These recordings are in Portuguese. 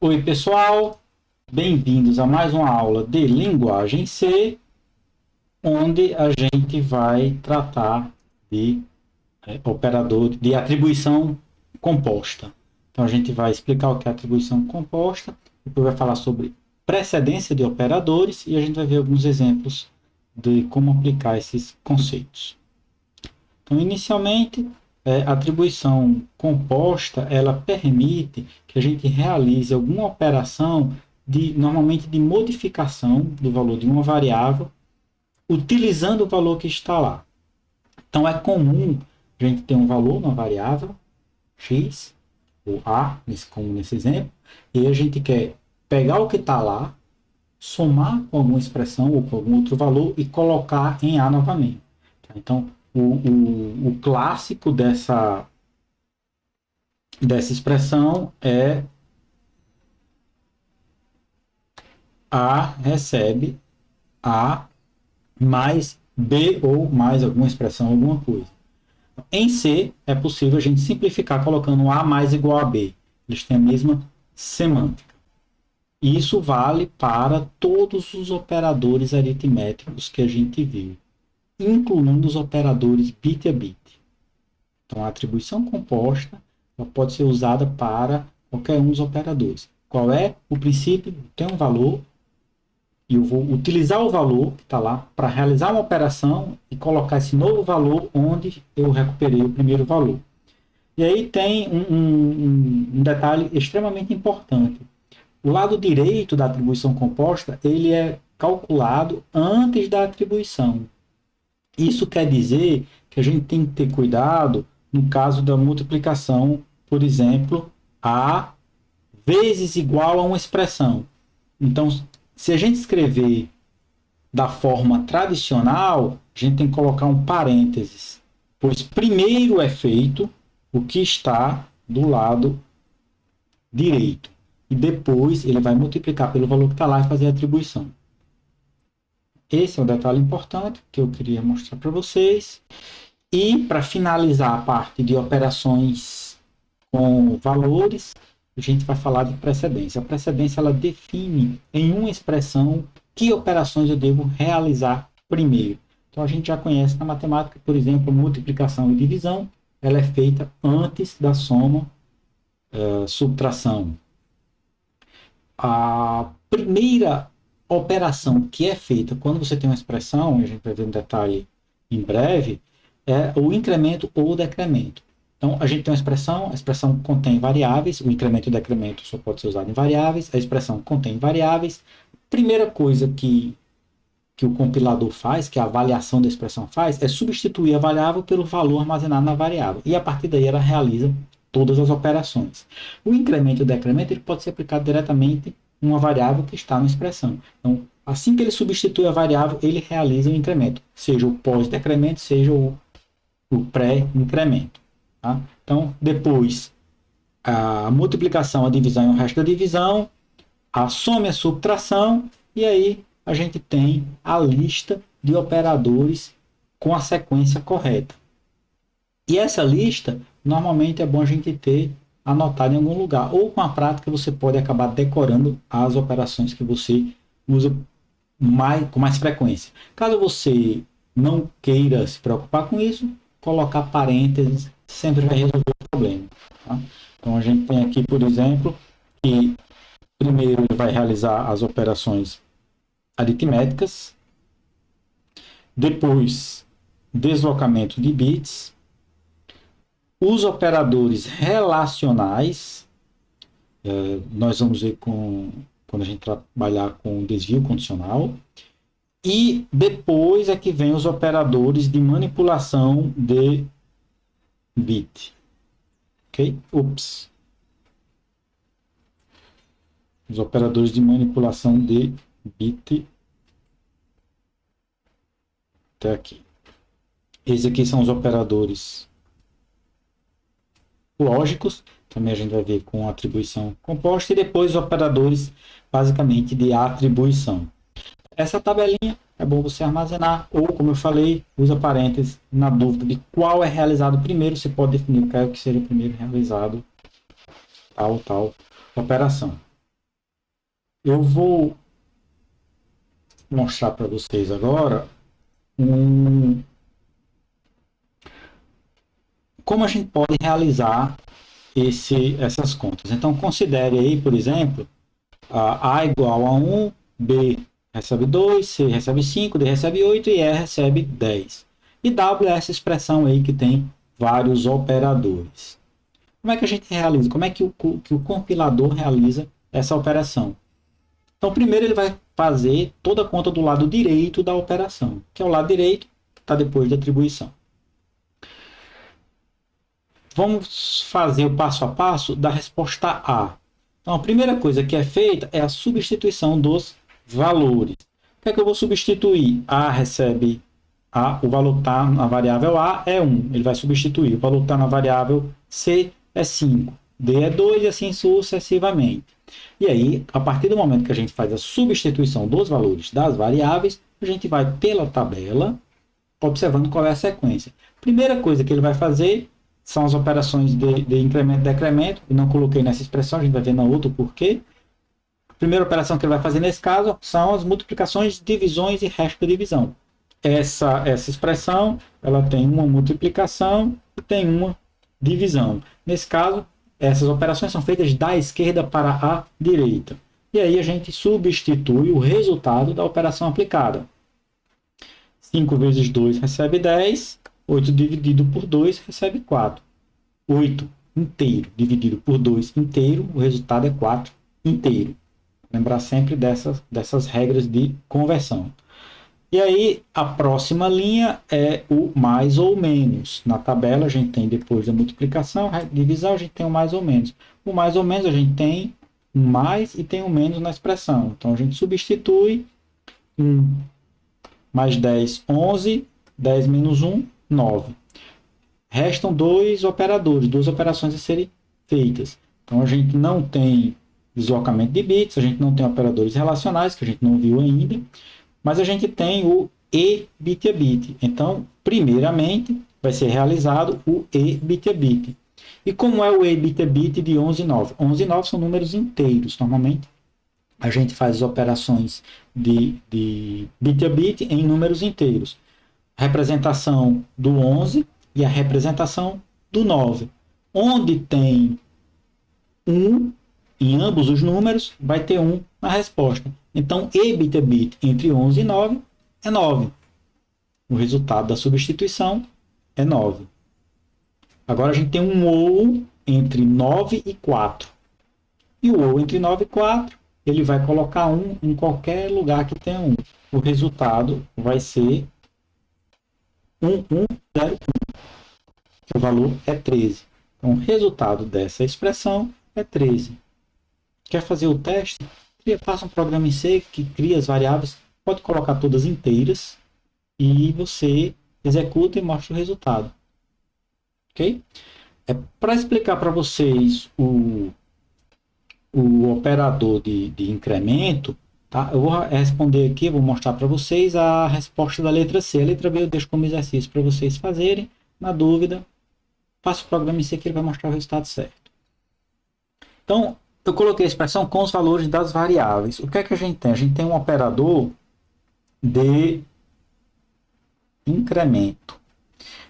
Oi, pessoal, bem-vindos a mais uma aula de linguagem C, onde a gente vai tratar de operador de atribuição composta. Então, a gente vai explicar o que é atribuição composta, depois vai falar sobre precedência de operadores e a gente vai ver alguns exemplos de como aplicar esses conceitos. Então, inicialmente, a atribuição composta, ela permite que a gente realize alguma operação normalmente de modificação do valor de uma variável, utilizando o valor que está lá. Então, é comum a gente ter um valor, uma variável, x, ou a, como nesse exemplo, e a gente quer pegar o que está lá, somar com alguma expressão ou com algum outro valor e colocar em a novamente. Então, o clássico dessa expressão é A recebe A mais B ou mais alguma expressão, alguma coisa. Em C, é possível a gente simplificar colocando A mais igual a B. Eles têm a mesma semântica. E isso vale para todos os operadores aritméticos que a gente viu, incluindo os operadores bit a bit. Então, a atribuição composta pode ser usada para qualquer um dos operadores. Qual é o princípio? Tem um valor e eu vou utilizar o valor que está lá para realizar uma operação e colocar esse novo valor onde eu recuperei o primeiro valor. E aí tem um detalhe extremamente importante. O lado direito da atribuição composta ele é calculado antes da atribuição. Isso quer dizer que a gente tem que ter cuidado no caso da multiplicação, por exemplo, A vezes igual a uma expressão. Então, se a gente escrever da forma tradicional, a gente tem que colocar um parênteses, pois primeiro é feito o que está do lado direito. E depois ele vai multiplicar pelo valor que está lá e fazer a atribuição. Esse é um detalhe importante que eu queria mostrar para vocês. E para finalizar a parte de operações com valores, a gente vai falar de precedência. A precedência ela define em uma expressão que operações eu devo realizar primeiro. Então a gente já conhece na matemática, por exemplo, multiplicação e divisão, ela é feita antes da soma, subtração. A primeira operação que é feita quando você tem uma expressão, a gente vai ver um detalhe em breve, é o incremento ou o decremento. Então, a gente tem uma expressão contém variáveis, o incremento e o decremento só pode ser usado em variáveis, a expressão contém variáveis. Primeira coisa que o compilador faz, que a avaliação da expressão faz, é substituir a variável pelo valor armazenado na variável. E a partir daí ela realiza todas as operações. O incremento e o decremento ele pode ser aplicado diretamente em uma variável que está na expressão. Então, assim que ele substitui a variável, ele realiza o incremento, seja o pós-decremento, seja o pré-incremento. Tá? Então, depois, a multiplicação, a divisão e o resto da divisão, a soma e a subtração, e aí a gente tem a lista de operadores com a sequência correta. E essa lista, normalmente é bom a gente ter anotada em algum lugar, ou com a prática você pode acabar decorando as operações que você usa com mais frequência. Caso você não queira se preocupar com isso, colocar parênteses sempre vai resolver o problema. Tá? Então a gente tem aqui, por exemplo, que primeiro ele vai realizar as operações aritméticas, depois deslocamento de bits, os operadores relacionais, nós vamos ver quando a gente trabalhar com desvio condicional, e depois é que vem os operadores de manipulação de bit. Ok? Ups. Os operadores de manipulação de bit. Até aqui. Esses aqui são os operadores lógicos. Também a gente vai ver com atribuição composta. E depois os operadores, basicamente, de atribuição. Essa tabelinha é bom você armazenar, ou, como eu falei, usa parênteses na dúvida de qual é realizado primeiro, você pode definir o que seja primeiro realizado tal operação. Eu vou mostrar para vocês agora como a gente pode realizar essas contas. Então, considere aí, por exemplo, A igual a 1, B recebe 2, C recebe 5, D recebe 8 e E recebe 10. E W é essa expressão aí que tem vários operadores. Como é que a gente realiza? Como é que o compilador realiza essa operação? Então, primeiro ele vai fazer toda a conta do lado direito da operação, que é o lado direito, que está depois da atribuição. Vamos fazer o passo a passo da resposta A. Então, a primeira coisa que é feita é a substituição dos valores. O que é que eu vou substituir? A recebe A, o valor que está na variável A é 1, ele vai substituir. O valor que está na variável C é 5, D é 2 e assim sucessivamente. E aí, a partir do momento que a gente faz a substituição dos valores das variáveis, a gente vai pela tabela, observando qual é a sequência. Primeira coisa que ele vai fazer são as operações de incremento e decremento. Eu não coloquei nessa expressão, a gente vai ver na outra o porquê. A primeira operação que ele vai fazer nesse caso são as multiplicações, divisões e resto da divisão. Essa expressão ela tem uma multiplicação e tem uma divisão. Nesse caso, essas operações são feitas da esquerda para a direita. E aí a gente substitui o resultado da operação aplicada. 5 vezes 2 recebe 10. 8 dividido por 2 recebe 4. 8 inteiro dividido por 2 inteiro, o resultado é 4 inteiro. Lembrar sempre dessas regras de conversão. E aí, a próxima linha é o mais ou menos. Na tabela, a gente tem, depois da multiplicação, divisão, a gente tem o mais ou menos. O mais ou menos, a gente tem um mais e tem um menos na expressão. Então, a gente substitui 1 mais 10, 11, 10 menos 1, 9. Restam dois operadores, duas operações a serem feitas. Então, a gente não tem deslocamento de bits, a gente não tem operadores relacionais, que a gente não viu ainda, mas a gente tem o E bit a bit. Então, primeiramente, vai ser realizado o E bit a bit. E como é o E bit a bit de 11 e 9? 11 e 9 são números inteiros, normalmente. A gente faz as operações de bit a bit em números inteiros. A representação do 11 e a representação do 9. Onde tem 1 em ambos os números, vai ter 1 na resposta. Então, E bit a bit entre 11 e 9 é 9. O resultado da substituição é 9. Agora a gente tem um OU entre 9 e 4. E o OU entre 9 e 4, ele vai colocar 1 em qualquer lugar que tenha 1. O resultado vai ser 1101. O valor é 13. Então, o resultado dessa expressão é 13. Quer fazer o teste? Faça um programa em C que cria as variáveis, pode colocar todas inteiras e você executa e mostra o resultado. Ok? Para explicar para vocês o operador de incremento, tá? Eu vou responder aqui, vou mostrar para vocês a resposta da letra C. A letra B eu deixo como exercício para vocês fazerem. Na dúvida, faça o programa em C que ele vai mostrar o resultado certo. Então, eu coloquei a expressão com os valores das variáveis. O que é que a gente tem? A gente tem um operador de incremento.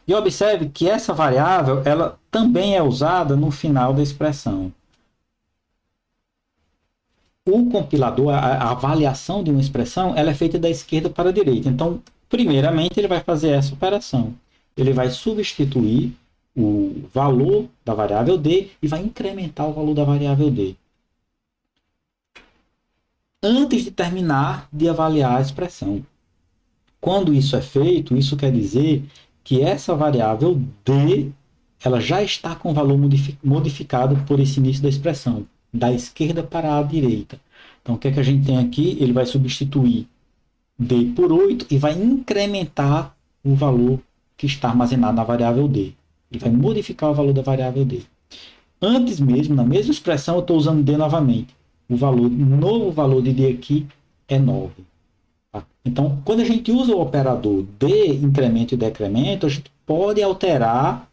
E observe que essa variável ela também é usada no final da expressão. O compilador, a avaliação de uma expressão, ela é feita da esquerda para a direita. Então, primeiramente, ele vai fazer essa operação. Ele vai substituir o valor da variável D e vai incrementar o valor da variável D. Antes de terminar de avaliar a expressão. Quando isso é feito, isso quer dizer que essa variável D ela já está com o valor modificado por esse início da expressão, da esquerda para a direita. Então, o que é que a gente tem aqui? Ele vai substituir D por 8 e vai incrementar o valor que está armazenado na variável D. Ele vai modificar o valor da variável D. Antes mesmo, na mesma expressão, eu estou usando D novamente. O novo valor de D aqui é 9. Tá? Então, quando a gente usa o operador de incremento e decremento, a gente pode alterar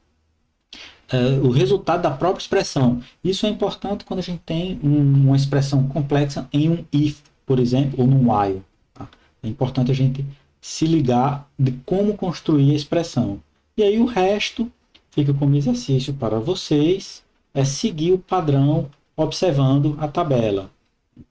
o resultado da própria expressão. Isso é importante quando a gente tem uma expressão complexa em um if, por exemplo, ou num while. Tá? É importante a gente se ligar de como construir a expressão. E aí o resto fica como exercício para vocês, é seguir o padrão observando a tabela.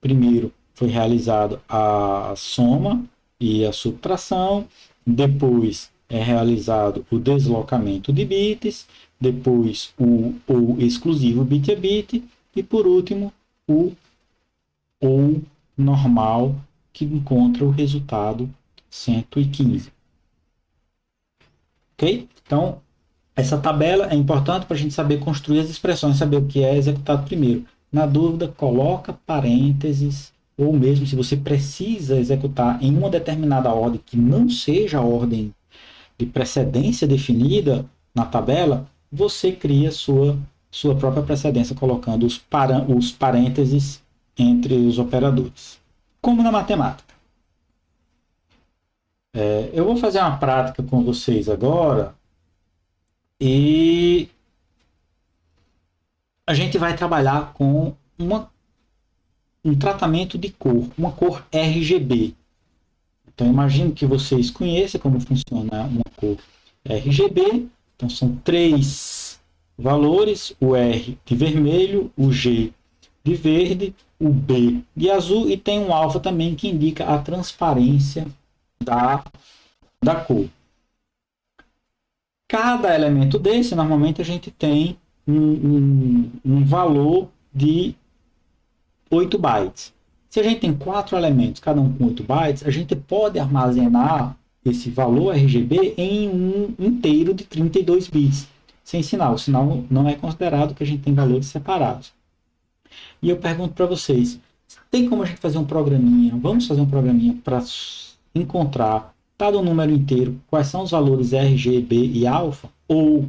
Primeiro foi realizado a soma e a subtração, depois é realizado o deslocamento de bits, depois o exclusivo bit a bit e por último o ou normal que encontra o resultado 115. Ok? Então, essa tabela é importante para a gente saber construir as expressões, saber o que é executado primeiro. Na dúvida, coloca parênteses, ou mesmo se você precisa executar em uma determinada ordem que não seja a ordem de precedência definida na tabela, você cria sua própria precedência colocando os parênteses entre os operadores. Como na matemática. Eu vou fazer uma prática com vocês agora e a gente vai trabalhar com um tratamento de cor, uma cor RGB. Então, imagino que vocês conheçam como funciona uma cor RGB. Então, são 3 valores, o R de vermelho, o G de verde, o B de azul e tem um alfa também que indica a transparência da cor. Cada elemento desse, normalmente a gente tem um valor de 8 bytes. Se a gente tem 4 elementos, cada um com 8 bytes, a gente pode armazenar esse valor RGB em um inteiro de 32 bits, sem sinal. O sinal não é considerado que a gente tem valores separados. E eu pergunto para vocês, tem como a gente fazer um programinha? Vamos fazer um programinha para encontrar, dado o número inteiro, quais são os valores R, G, B e alfa? Ou,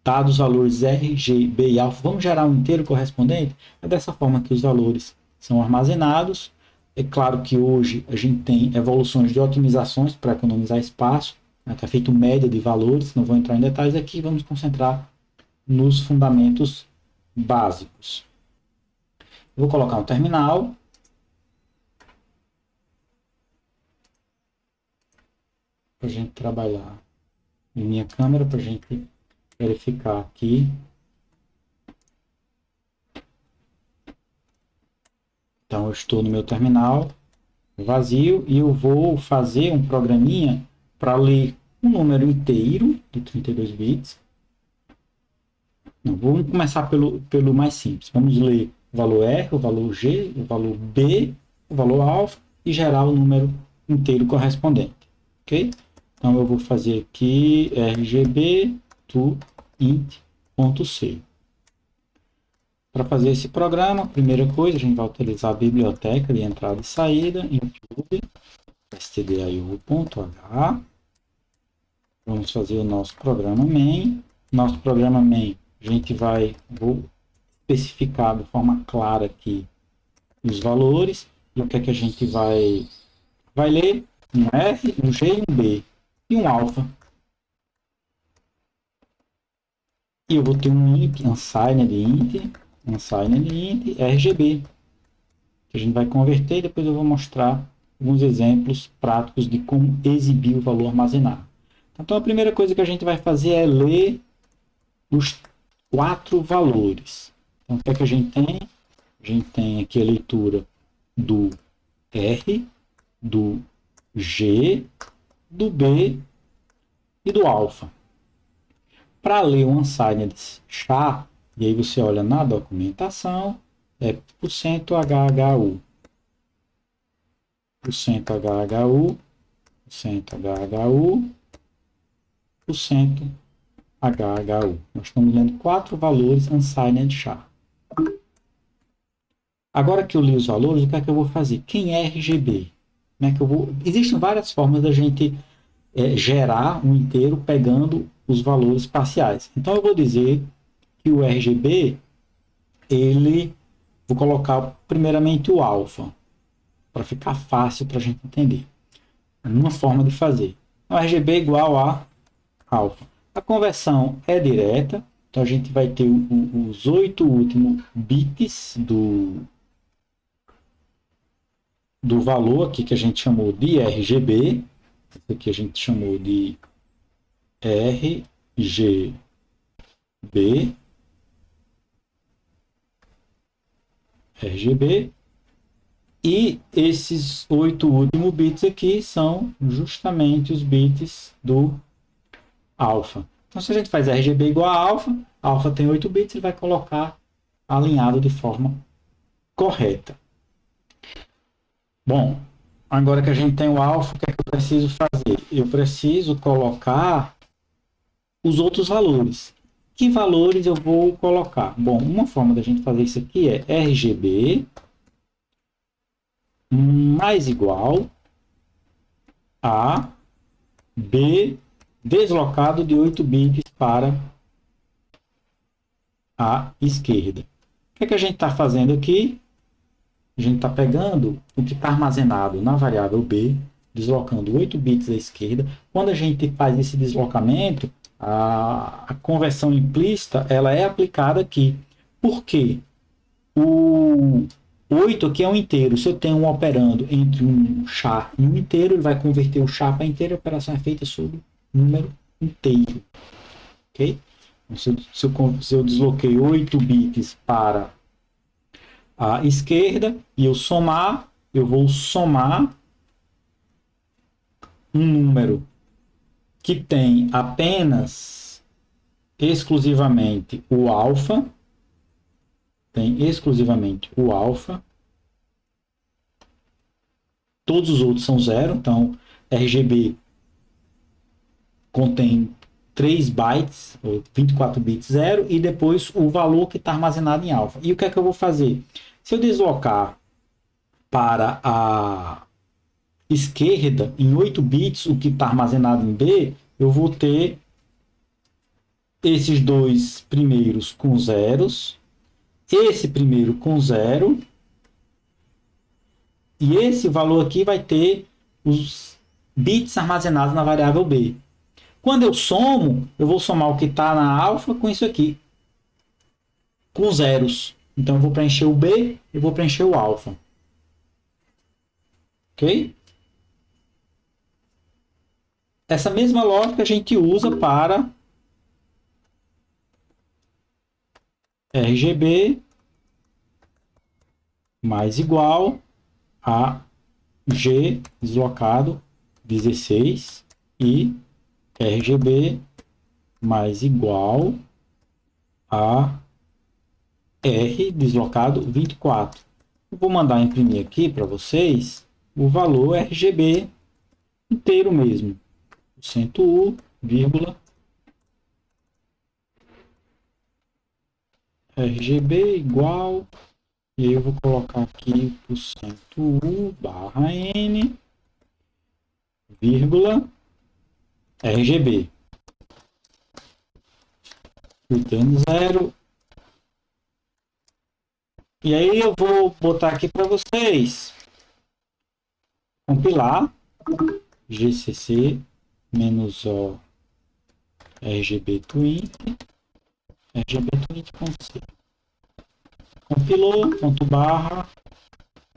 dados os valores R, G, B e alfa, vamos gerar um inteiro correspondente? É dessa forma que os valores são armazenados. É claro que hoje a gente tem evoluções de otimizações para economizar espaço, está feito média de valores, não vou entrar em detalhes aqui, vamos concentrar nos fundamentos básicos. Vou colocar um terminal. Para a gente trabalhar em minha câmera, para a gente verificar aqui. Então, eu estou no meu terminal vazio e eu vou fazer um programinha para ler um número inteiro de 32 bits. Não, vamos começar pelo mais simples. Vamos ler o valor R, o valor G, o valor B, o valor alfa e gerar o número inteiro correspondente. Ok? Então, eu vou fazer aqui RGB to int.c. Para fazer esse programa, primeira coisa, a gente vai utilizar a biblioteca de entrada e saída, include stdio.h. Vamos fazer o nosso programa main. Nosso programa main, vou especificar de forma clara aqui os valores e o que é que a gente vai ler, um R, um G e um B e um alfa. E eu vou ter um int, unsigned int RGB, que a gente vai converter e depois eu vou mostrar alguns exemplos práticos de como exibir o valor armazenado. Então a primeira coisa que a gente vai fazer é ler os 4 valores. Então o que é que a gente tem? A gente tem aqui a leitura do R, do G, do B e do alfa. Para ler o unsigned char, e aí você olha na documentação, é %HHU. %HHU, %HHU, %HHU. Nós estamos lendo 4 valores unsigned char. Agora que eu li os valores, o que é que eu vou fazer? Quem é RGB? Como é que eu vou... Existem várias formas da gente gerar um inteiro pegando os valores parciais. Então eu vou dizer que o RGB, vou colocar primeiramente o alfa, para ficar fácil para a gente entender. Uma forma de fazer. O RGB igual a alfa. A conversão é direta, Então a gente vai ter os 8 últimos bits do valor aqui que a gente chamou de RGB. Esse aqui a gente chamou de RGB. E esses 8 últimos bits aqui são justamente os bits do alfa. Então, se a gente faz RGB igual a alfa tem 8 bits, ele vai colocar alinhado de forma correta. Bom, agora que a gente tem o alfa, o que é que eu preciso fazer? Eu preciso colocar os outros valores. Que valores eu vou colocar? Bom, uma forma da gente fazer isso aqui é RGB mais igual a B deslocado de 8 bits para a esquerda. O que é que a gente está fazendo aqui? A gente está pegando o que está armazenado na variável B, deslocando 8 bits à esquerda. Quando a gente faz esse deslocamento, a conversão implícita ela é aplicada aqui. Por quê? O 8 aqui é um inteiro. Se eu tenho um operando entre um char e um inteiro, ele vai converter o char para inteiro. A operação é feita sobre o número inteiro. Ok? Se eu desloquei 8 bits para a esquerda e eu somar, eu vou somar um número que tem apenas exclusivamente o alfa, todos os outros são zero, então RGB contém 3 bytes, ou 24 bits zero, e depois o valor que está armazenado em alfa. E o que é que eu vou fazer? Se eu deslocar para a esquerda em 8 bits, o que está armazenado em B, eu vou ter esses dois primeiros com zeros, esse primeiro com zero, e esse valor aqui vai ter os bits armazenados na variável B. Quando eu somo, eu vou somar o que está na alfa com isso aqui, com zeros. Então eu vou preencher o B e vou preencher o alfa. Ok? Essa mesma lógica a gente usa para RGB mais igual a G deslocado 16 e RGB mais igual a R deslocado 24. Eu vou mandar imprimir aqui para vocês o valor RGB inteiro mesmo. U, vírgula, RGB igual, e eu vou colocar aqui %U barra N, vírgula, RGB. Return 0. E aí eu vou botar aqui para vocês compilar gcc -o RGB Twint, RGB Twint.c. Compilou, ponto barra,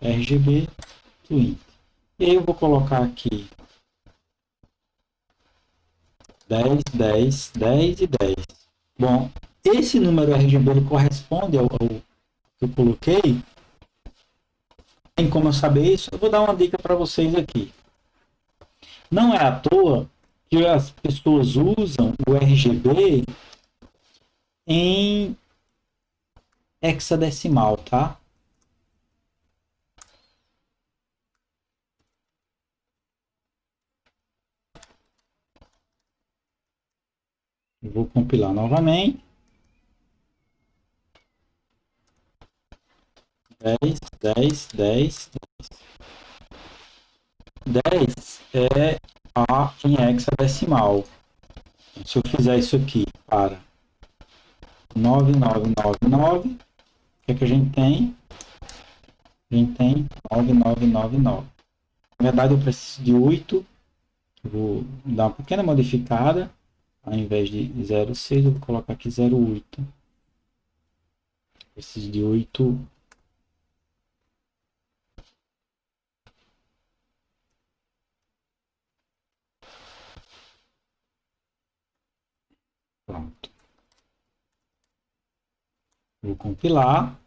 RGB Twint. E aí eu vou colocar aqui 10, 10, 10 e 10. Bom, esse número RGB ele corresponde ao que eu coloquei. Tem como eu saber isso? Eu vou dar uma dica para vocês aqui. Não é à toa que as pessoas usam o RGB em hexadecimal, tá? Eu vou compilar novamente. 10, 10, 10, 10 é A em hexadecimal. Se eu fizer isso aqui para 9999, o que é que a gente tem? A gente tem 9999. Na verdade, eu preciso de 8. Vou dar uma pequena modificada. Ao invés de 0,6, eu vou colocar aqui 0,8. Esses de 8. Pronto. Vou compilar.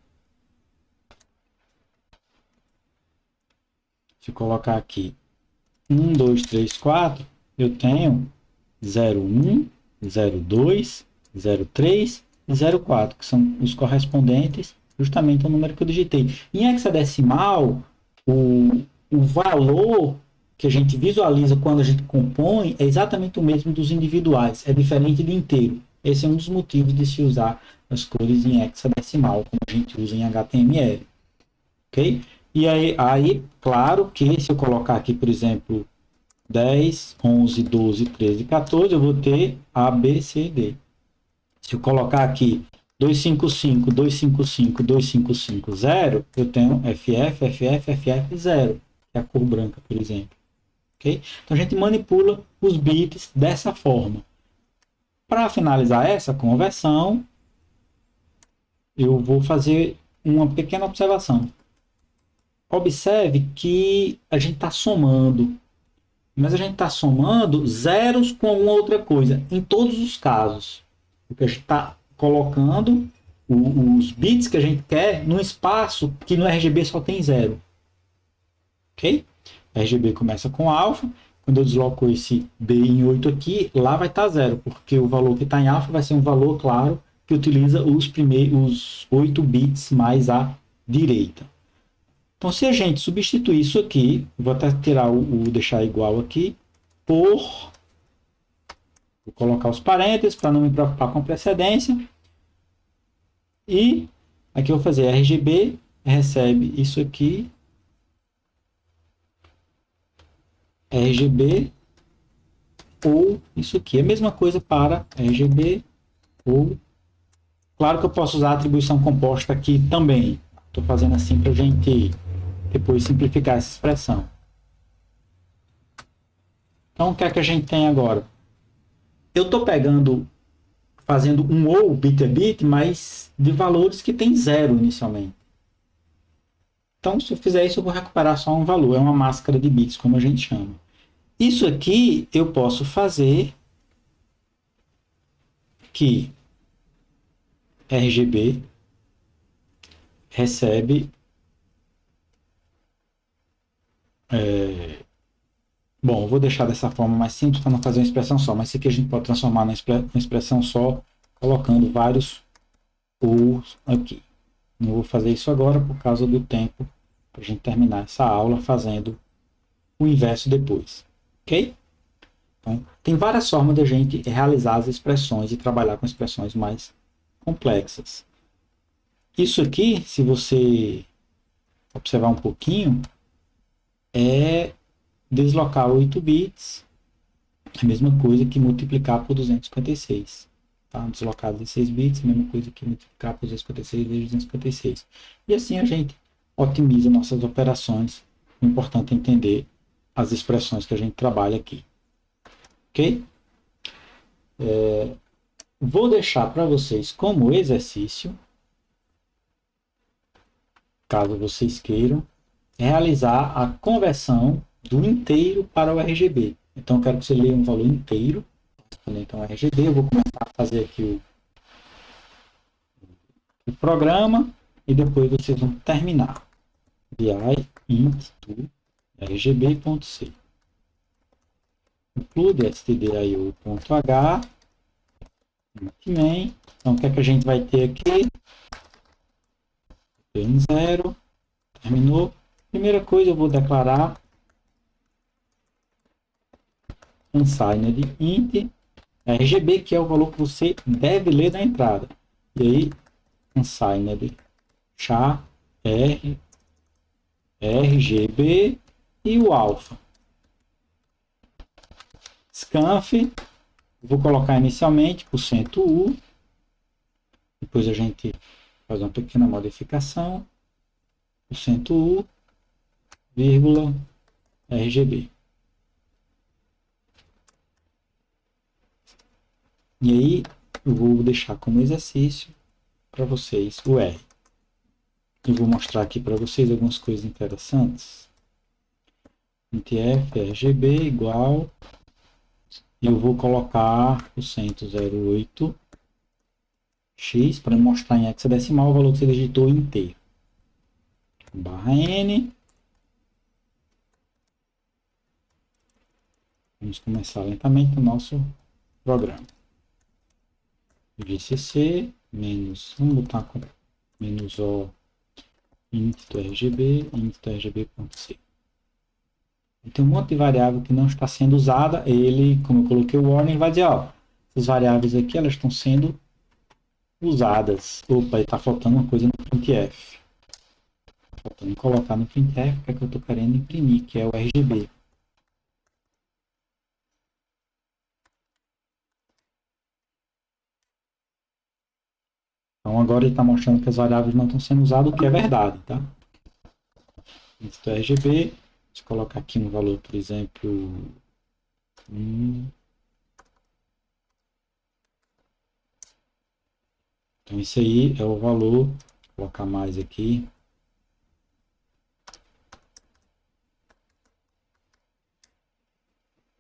Se eu colocar aqui 1, 2, 3, 4, eu tenho 0,1, 0,2, 0,3 e 0,4, que são os correspondentes justamente ao número que eu digitei. Em hexadecimal, o valor que a gente visualiza quando a gente compõe é exatamente o mesmo dos individuais, é diferente de inteiro. Esse é um dos motivos de se usar as cores em hexadecimal, como a gente usa em HTML. Ok? E aí, claro que se eu colocar aqui, por exemplo, 10, 11, 12, 13, 14, eu vou ter A, B, C, D. Se eu colocar aqui 255, 255, 255, 0, eu tenho FF, FF, FF, 0, que é a cor branca, por exemplo. Okay? Então a gente manipula os bits dessa forma. Para finalizar essa conversão, eu vou fazer uma pequena observação. Observe que a gente está somando, mas a gente está somando zeros com alguma outra coisa, em todos os casos. Porque a gente está colocando os bits que a gente quer num espaço que no RGB só tem zero. Ok? RGB começa com alfa. Quando eu desloco esse B em 8 aqui, lá vai estar zero, porque o valor que está em alfa vai ser um valor, claro, que utiliza os 8 bits mais à direita. Então, se a gente substituir isso aqui, vou até tirar deixar igual aqui, por... Vou colocar os parênteses para não me preocupar com precedência. E aqui eu vou fazer RGB, recebe isso aqui, RGB, ou isso aqui. É a mesma coisa para RGB, ou... Claro que eu posso usar a atribuição composta aqui também. Estou fazendo assim para a gente depois simplificar essa expressão. Então, o que é que a gente tem agora? Eu estou fazendo um ou bit a bit, mas de valores que tem zero inicialmente. Então, se eu fizer isso, eu vou recuperar só um valor. É uma máscara de bits, como a gente chama. Isso aqui eu posso fazer que RGB recebe... Bom, eu vou deixar dessa forma mais simples para não fazer uma expressão só, mas isso aqui a gente pode transformar numa expressão só, colocando vários OUs aqui. Não vou fazer isso agora por causa do tempo, para a gente terminar essa aula fazendo o inverso depois. Ok? Então, tem várias formas de a gente realizar as expressões e trabalhar com expressões mais complexas. Isso aqui, se você observar um pouquinho, é deslocar 8 bits, a mesma coisa que multiplicar por 256. Tá? Deslocar 16 bits, a mesma coisa que multiplicar por 256 vezes 256. E assim a gente otimiza nossas operações. O importante é entender as expressões que a gente trabalha aqui. Ok? Vou deixar para vocês como exercício, caso vocês queiram, realizar a conversão do inteiro para o RGB. Então, eu quero que você leia um valor inteiro. Então, RGB, eu vou começar a fazer aqui o programa e depois vocês vão terminar. vi int to rgb.c. Include stdio.h main. Então, o que é que a gente vai ter aqui? Tem 0. Terminou. Primeira coisa, eu vou declarar unsigned int RGB, que é o valor que você deve ler na entrada. E aí, unsigned char RGB e o alfa. Scanf, vou colocar inicialmente %u, depois a gente faz uma pequena modificação, %u, vírgula, RGB. E aí eu vou deixar como exercício para vocês o R. E vou mostrar aqui para vocês algumas coisas interessantes. printf RGB igual, eu vou colocar o 108 x para mostrar em hexadecimal o valor que você digitou inteiro. Barra N. Vamos começar lentamente o nosso programa. Eu disse C, menos, vamos botar com menos O, int do RGB.C. Tem um monte de variável que não está sendo usada. Ele, como eu coloquei o warning, vai dizer, ó, essas variáveis aqui, elas estão sendo usadas. Opa, está faltando uma coisa no printf. Faltando colocar no printf o que é que eu estou querendo imprimir, que é o RGB. Então agora ele está mostrando que as variáveis não estão sendo usadas, o que é verdade, tá? Int do RGB, se colocar aqui um valor, por exemplo, então esse aí é o valor, vou colocar mais aqui.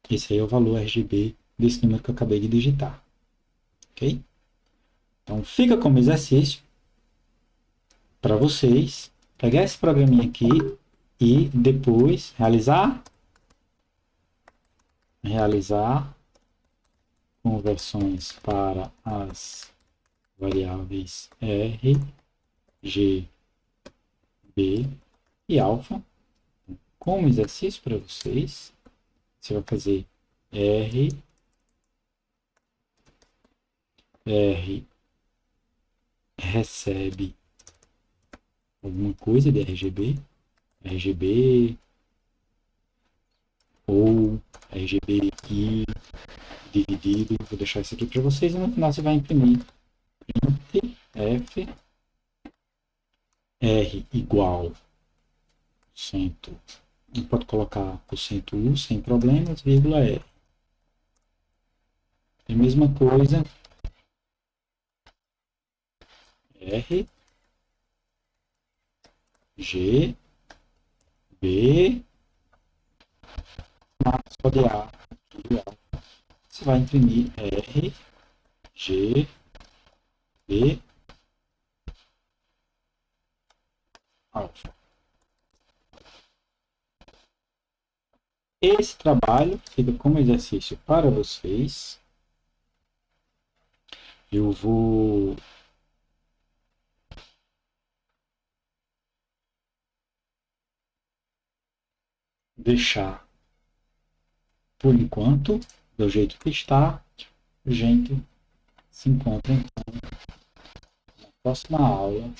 Esse aí é o valor RGB desse número que eu acabei de digitar. Ok? Então fica como exercício para vocês pegar esse programinha aqui e depois realizar conversões para as variáveis R, G, B e alfa. Como exercício para vocês, você vai fazer R recebe alguma coisa de RGB ou RGBI dividido. Vou deixar isso aqui para vocês e no final você vai imprimir print F R igual cento. Pode colocar porcento %U sem problemas, vírgula R. A mesma coisa R, G, B, só de A. Você vai imprimir R, G, B, alfa. Esse trabalho fica como exercício para vocês. Eu vou deixar por enquanto do jeito que está. A gente se encontra então na próxima aula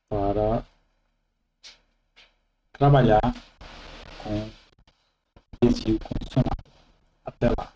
para trabalhar com desvio condicional. Até lá.